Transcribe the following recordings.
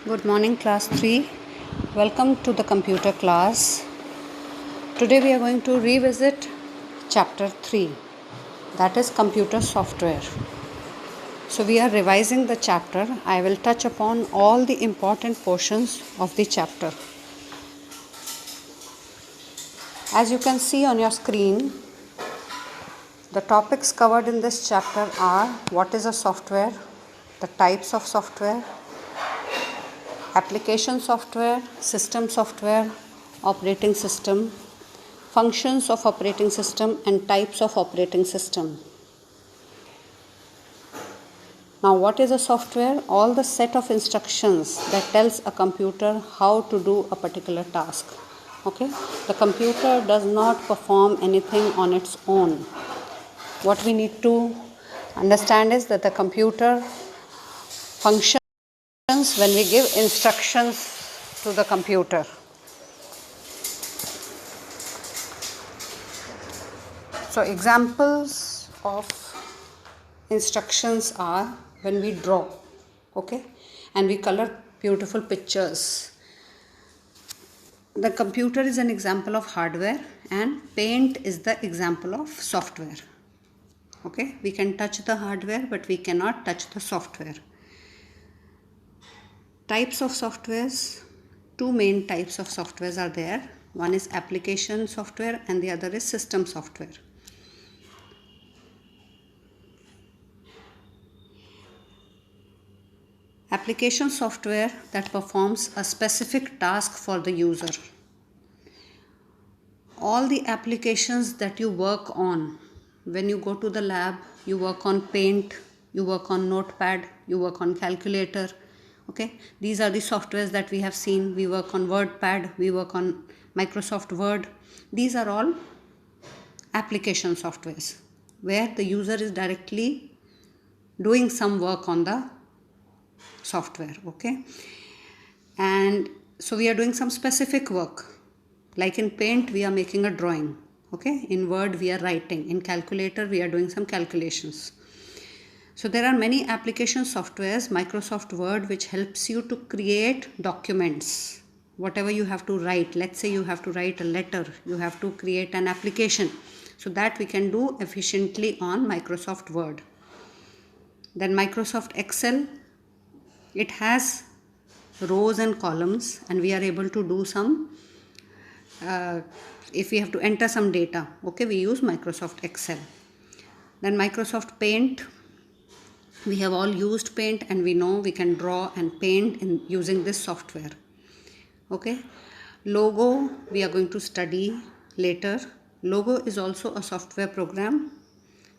Good morning, class 3. Welcome to the computer class. Today we are going to revisit chapter 3, that is computer software. So we are revising the chapter. I will touch upon all the important portions of the chapter. As you can see on your screen, the topics covered in this chapter are what is a software, the types of software, application software, system software, operating system, functions of operating system and types of operating system. Now what is a software? All the set of instructions that tells a computer how to do a particular task. Okay? The computer does not perform anything on its own. What we need to understand is that the computer functions when we give instructions to the computer. So examples of instructions are when we draw, okay, and we color beautiful pictures. The computer is an example of hardware and paint is the example of software. Okay, we can touch the hardware but we cannot touch the software. Types of softwares, two main types of softwares are there. One is application software and the other is system software. Application software that performs a specific task for the user. All the applications that you work on, when you go to the lab, you work on Paint, you work on Notepad, you work on calculator. Okay, these are the softwares that we have seen. We work on WordPad, we work on Microsoft Word. These are all application softwares where the user is directly doing some work on the software. Okay, and so we are doing some specific work, like in Paint we are making a drawing, okay, in Word we are writing, in calculator we are doing some calculations. So there are many application softwares, Microsoft Word, which helps you to create documents, whatever you have to write. Let's say you have to write a letter, you have to create an application, so that we can do efficiently on Microsoft Word. Then Microsoft Excel, it has rows and columns and we are able to do some, if we have to enter some data, okay, we use Microsoft Excel. Then Microsoft Paint, we have all used Paint and we know we can draw and paint in using this software. Okay, Logo we are going to study later. Logo is also a software program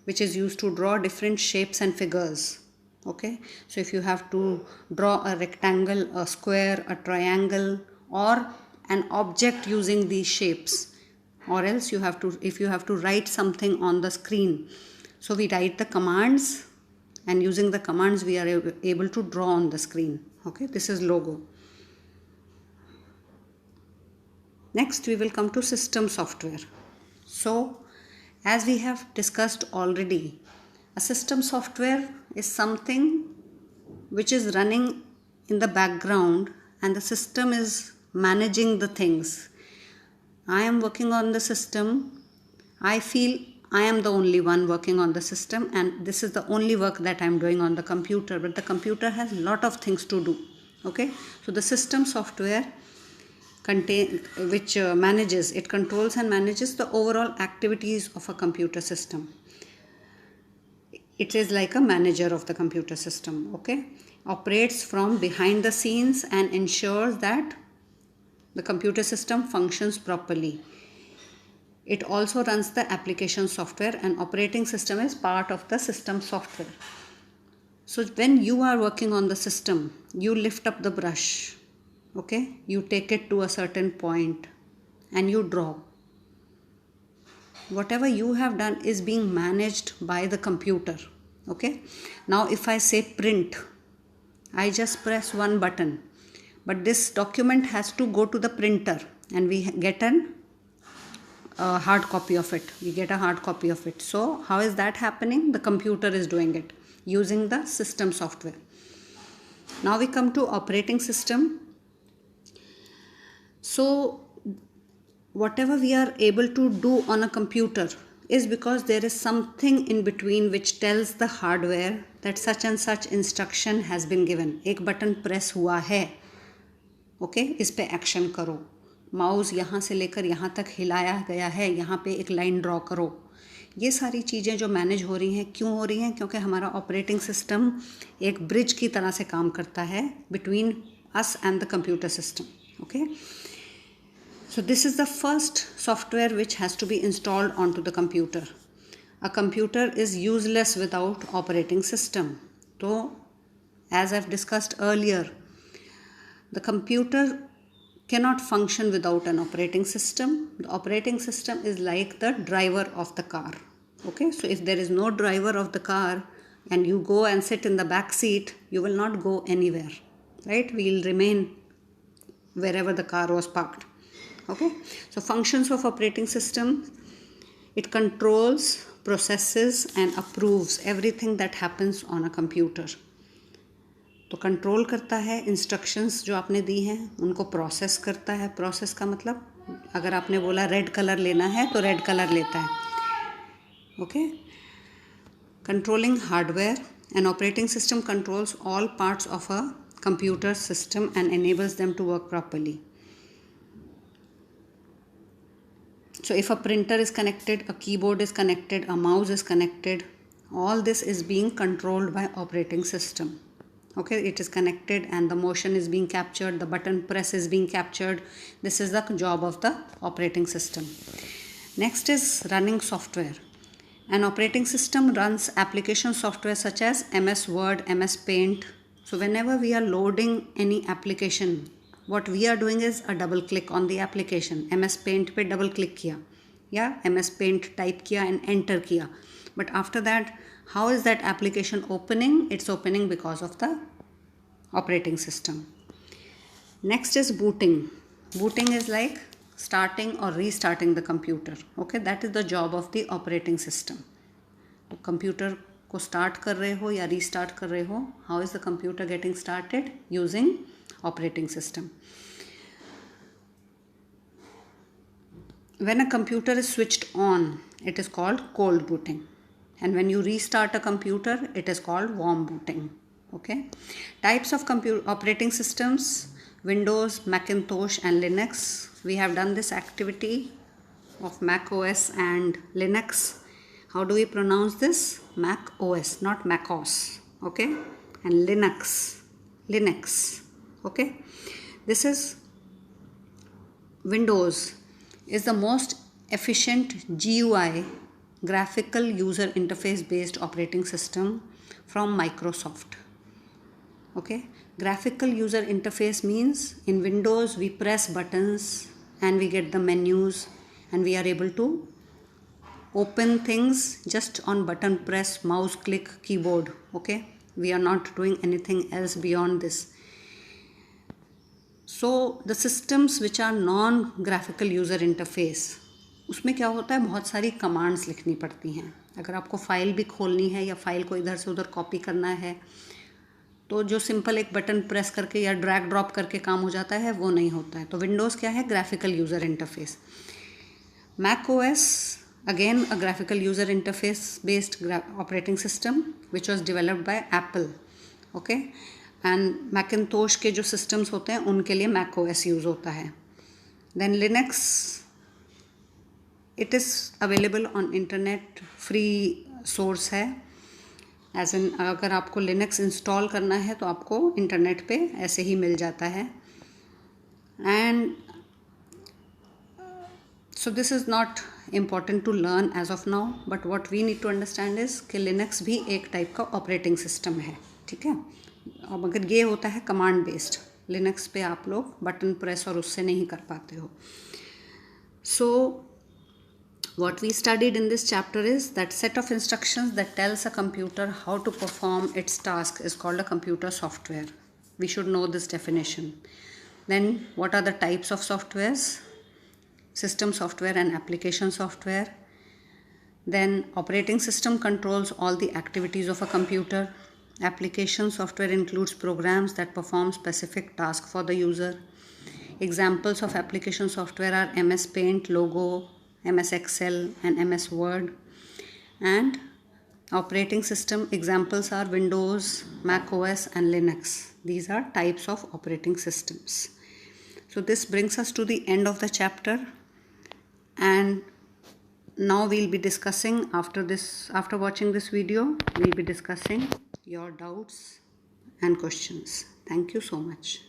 which is used to draw different shapes and figures. Okay, so if you have to draw a rectangle, a square, a triangle, or an object using these shapes, or else you have to, if you have to write something on the screen, so we write the commands and using the commands we are able to draw on the screen. Okay, this is Logo. Next we will come to system software. So as we have discussed already, a system software is something which is running in the background and the system is managing the things. I am working on the system. I feel I am the only one working on the system and this is the only work that I am doing on the computer, but the computer has a lot of things to do. Okay, so the system software which manages, it controls and manages the overall activities of a computer system. It is like a manager of the computer system. Okay, operates from behind the scenes and ensures that the computer system functions properly. It also runs the application software and operating system is part of the system software. So when you are working on the system, you lift up the brush, okay, you take it to a certain point and you draw. Whatever you have done is being managed by the computer. Okay, now if I say print, I just press one button, but this document has to go to the printer and we get a hard copy of it. We get a hard copy of it. So how is that happening? The computer is doing it using the system software. Now we come to operating system. So whatever we are able to do on a computer is because there is something in between which tells the hardware that such and such instruction has been given. एक button press हुआ है, okay, इस पे action करो, mouse यहाँ से लेकर यहाँ तक हिलाया गया है, यहाँ पे एक लाइन ड्रॉ करो. ये सारी चीज़ें जो मैनेज हो रही हैं, क्यों हो रही हैं? क्योंकि हमारा ऑपरेटिंग सिस्टम एक ब्रिज की तरह से काम करता है between us and the computer system. Okay, so this is the first software which has to be installed onto the computer. A computer is useless without operating system. So as I've discussed earlier, the computer cannot function without an operating system. The operating system is like the driver of the car. Okay, so if there is no driver of the car and you go and sit in the back seat, you will not go anywhere, right? We will remain wherever the car was parked. Okay, so functions of operating system: it controls, processes and approves everything that happens on a computer. तो control करता है, instructions जो आपने दी हैं उनको process करता है. Process का मतलब अगर आपने बोला रेड कलर लेना है तो रेड कलर लेता है. Okay, controlling hardware. An operating system controls all parts of a computer system and enables them to work properly. So if a printer is connected, a keyboard is connected, a mouse is connected, all this is being controlled by operating system. Okay, it is connected and the motion is being captured, the button press is being captured. This is the job of the operating system. Next is running software. An operating system runs application software such as MS Word, MS Paint. So whenever we are loading any application, what we are doing is a double click on the application. MS Paint पे double click किया या MS Paint type किया and enter किया. But after that, how is that application opening? It's opening because of the operating system. Next is booting. Booting is like starting or restarting the computer. Okay, that is the job of the operating system. तो computer को start कर रहे हो या restart कर रहे हो, how is the computer getting started? Using operating system. When a computer is switched on, it is called cold booting, and when you restart a computer, it is called warm booting. Okay, types of operating systems: Windows, Macintosh and Linux. We have done this activity of Mac OS and Linux. How do we pronounce this? Mac OS, not Mac OS. Okay, and Linux. Okay, this is Windows is the most efficient GUI, graphical user interface based operating system from Microsoft. Okay, graphical user interface means in Windows we press buttons and we get the menus and we are able to open things just on button press, mouse click, keyboard. Okay, we are not doing anything else beyond this. So the systems which are non-graphical user interface, उसमें क्या होता है, बहुत सारी commands लिखनी पड़ती हैं. अगर आपको फाइल भी खोलनी है या फाइल को इधर से उधर कॉपी करना है तो जो सिंपल एक बटन प्रेस करके या ड्रैग ड्रॉप करके काम हो जाता है वो नहीं होता है. तो विंडोज़ क्या है? Graphical user interface. Mac OS again a graphical user interface based operating system which was developed by Apple. Okay, and Macintosh के जो सिस्टम्स होते हैं उनके लिए मैक ओएस यूज़ होता है. Then Linux, it is available on internet, free source है. As an अगर आपको लिनक्स इंस्टॉल करना है तो आपको इंटरनेट पे ऐसे ही मिल जाता है. And so this is not important to learn as of now, but what we need to understand is कि लिनक्स भी एक टाइप का ऑपरेटिंग सिस्टम है. ठीक है, अब अगर ये होता है कमांड बेस्ड, लिनक्स पे आप लोग बटन प्रेस और उससे नहीं कर पाते हो. सो what we studied in this chapter is that set of instructions that tells a computer how to perform its task is called a computer software. We should know this definition. Then what are the types of softwares? System software and application software. Then operating system controls all the activities of a computer. Application software includes programs that perform specific tasks for the user. Examples of application software are MS Paint, Logo, MS Excel, and MS Word. And operating system examples are Windows, Mac OS, and Linux. These are types of operating systems. So this brings us to the end of the chapter, and now we'll be discussing after watching this video, we'll be discussing your doubts and questions. Thank you so much.